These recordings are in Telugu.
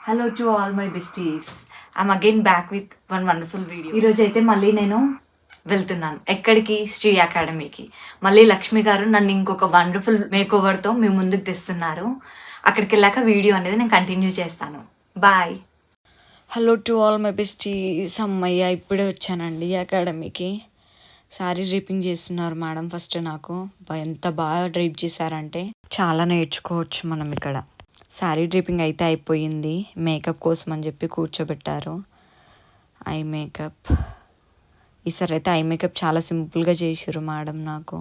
Hello to all my besties, I'm again back with one wonderful video. ఈరోజు అయితే మళ్ళీ నేను వెళ్తున్నాను ఎక్కడికి, శ్రీ అకాడమీకి. మళ్ళీ లక్ష్మి గారు నన్ను ఇంకొక వండర్ఫుల్ మేక్ ఓవర్తో మీ ముందుకు తెస్తున్నారు. అక్కడికి వెళ్ళాక వీడియో అనేది నేను కంటిన్యూ చేస్తాను. Bye. Hello to all my besties. అమ్మయ్య ఇప్పుడే వచ్చానండి అకాడమీకి. శారీ డ్రైపింగ్ చేస్తున్నారు మేడం. ఫస్ట్ నాకు ఎంత బాగా డ్రైప్ చేశారంటే చాలా నేర్చుకోవచ్చు మనం ఇక్కడ. శారీ డ్రైపింగ్ అయితే అయిపోయింది. మేకప్ కోసం అని చెప్పి కూర్చోబెట్టారు. ఐ మేకప్ ఈసారి అయితే ఐ మేకప్ చాలా సింపుల్గా చేసారు మేడం నాకు.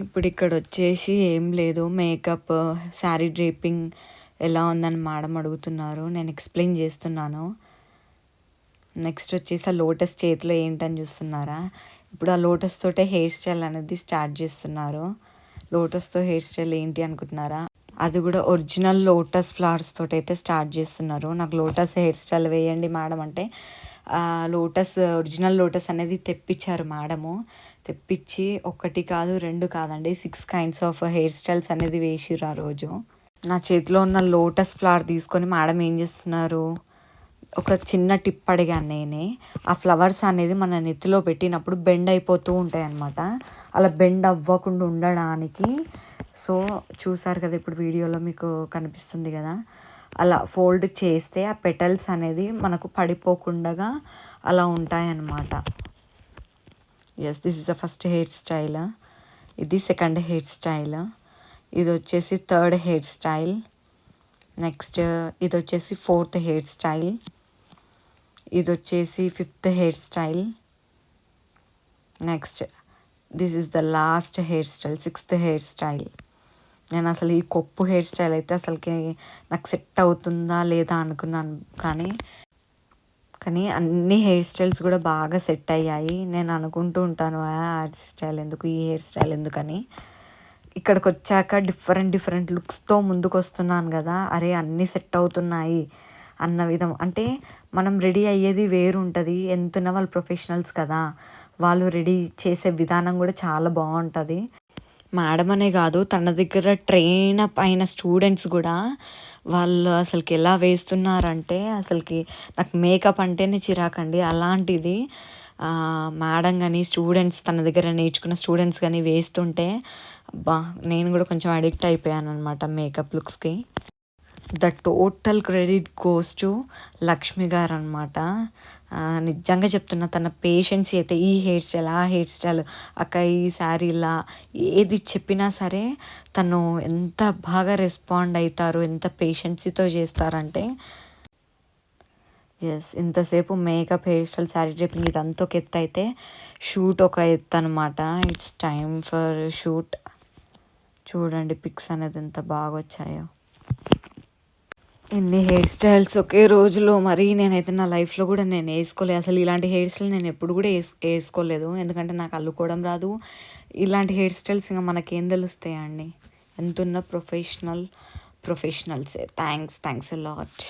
ఇప్పుడు ఇక్కడ వచ్చేసి ఏం లేదు, మేకప్ శారీ డ్రైపింగ్ ఎలా ఉందని మేడం అడుగుతున్నారు. నేను ఎక్స్ప్లెయిన్ చేస్తున్నాను. నెక్స్ట్ వచ్చేసి ఆ లోటస్ చేతిలో ఏంటని చూస్తున్నారా? ఇప్పుడు ఆ లోటస్ తోటే హెయిర్ స్టైల్ అనేది స్టార్ట్ చేస్తున్నారు. లోటస్తో హెయిర్ స్టైల్ ఏంటి అనుకుంటున్నారా? అది కూడా ఒరిజినల్ లోటస్ ఫ్లవర్స్ తోటి అయితే స్టార్ట్ చేస్తున్నారు. నాకు లోటస్ హెయిర్ స్టైల్ వేయండి మేడం అంటే లోటస్ ఒరిజినల్ లోటస్ అనేది తెప్పించారు మేడము. తెప్పించి ఒకటి కాదు రెండు కాదండి 6 కైండ్స్ ఆఫ్ హెయిర్ స్టైల్స్ అనేది వేసిర్రు ఆ రోజు. నా చేతిలో ఉన్న లోటస్ ఫ్లవర్ తీసుకొని మేడం ఏం చేస్తున్నారు, ఒక చిన్న టిప్ అడిగాను నేనే. ఆ ఫ్లవర్స్ అనేది మన నెత్తిలో పెట్టినప్పుడు బెండ్ అయిపోతూ ఉంటాయి అన్నమాట. అలా బెండ్ అవ్వకుండా ఉండడానికి సో చూసారు కదా, ఇప్పుడు వీడియోలో మీకు కనిపిస్తుంది కదా, అలా ఫోల్డ్ చేస్తే ఆ పెటల్స్ అనేది మనకు పడిపోకుండా అలా ఉంటాయన్నమాట. Yes, this is the first hair style. ఇది సెకండ్ హెయిర్ స్టైల్. ఇది వచ్చేసి థర్డ్ హెయిర్ స్టైల్. నెక్స్ట్ ఇది వచ్చేసి ఫోర్త్ హెయిర్ స్టైల్. ఇది వచ్చేసి fifth hair style. Next this is the last hair style, sixth hair style. నేను అసలు ఈ కొప్పు హెయిర్ స్టైల్ అయితే అసలుకి నాకు సెట్ అవుతుందా లేదా అనుకున్నాను, కానీ అన్ని హెయిర్ స్టైల్స్ కూడా బాగా సెట్ అయ్యాయి. నేను అనుకుంటూ ఉంటాను ఆ హెయిర్ స్టైల్ ఎందుకు, ఈ హెయిర్ స్టైల్ ఎందుకని. ఇక్కడికి వచ్చాక డిఫరెంట్ లుక్స్తో ముందుకు వస్తున్నాను కదా, అరే అన్నీ సెట్ అవుతున్నాయి అన్న విధం. అంటే మనం రెడీ అయ్యేది వేరు ఉంటుంది. ఎంతున్న వాళ్ళు ప్రొఫెషనల్స్ కదా, వాళ్ళు రెడీ చేసే విధానం కూడా చాలా బాగుంటుంది. మేడం అనే కాదు, తన దగ్గర ట్రైన్ అప్ అయిన స్టూడెంట్స్ కూడా వాళ్ళు అసలుకి ఎలా వేస్తున్నారంటే, అసలుకి నాకు మేకప్ అంటేనే చిరాకండి. అలాంటిది మేడం కానీ స్టూడెంట్స్, తన దగ్గర నేర్చుకున్న స్టూడెంట్స్ కానీ వేస్తుంటే బా, నేను కూడా కొంచెం అడిక్ట్ అయిపోయాను అనమాట మేకప్ లుక్స్కి. The total credit goes to Lakshmi గారు అనమాట. నిజంగా చెప్తున్నా, తన పేషెన్సీ అయితే ఈ హెయిర్ స్టైల్ ఆ హెయిర్ స్టైల్ అక్క ఈ శారీ ఇలా ఏది చెప్పినా సరే తను ఎంత బాగా రెస్పాండ్ అవుతారు, ఎంత పేషెన్సీతో చేస్తారంటే. ఎస్, ఇంతసేపు మేకప్, హెయిర్ స్టైల్, శారీ డ్రైపింగ్ ఇదంతా ఒక ఎత్తు అయితే షూట్ ఒక ఎత్తు అనమాట. It's time for shoot. చూడండి పిక్స్ అనేది ఎంత బాగా వచ్చాయో. ఇన్ని హెయిర్ స్టైల్స్ ఒకే రోజులో మరి నేనైతే నా లైఫ్లో కూడా నేను వేసుకోలేదు. అసలు ఇలాంటి హెయిర్ స్టైల్ నేను ఎప్పుడు కూడా వేసుకోలేదు, ఎందుకంటే నాకు అల్లుకోవడం రాదు. ఇలాంటి హెయిర్ స్టైల్స్ ఇంకా మనకేం తెలుస్తాయండి. ఎంతున్న ప్రొఫెషనల్సే. Thanks a lot.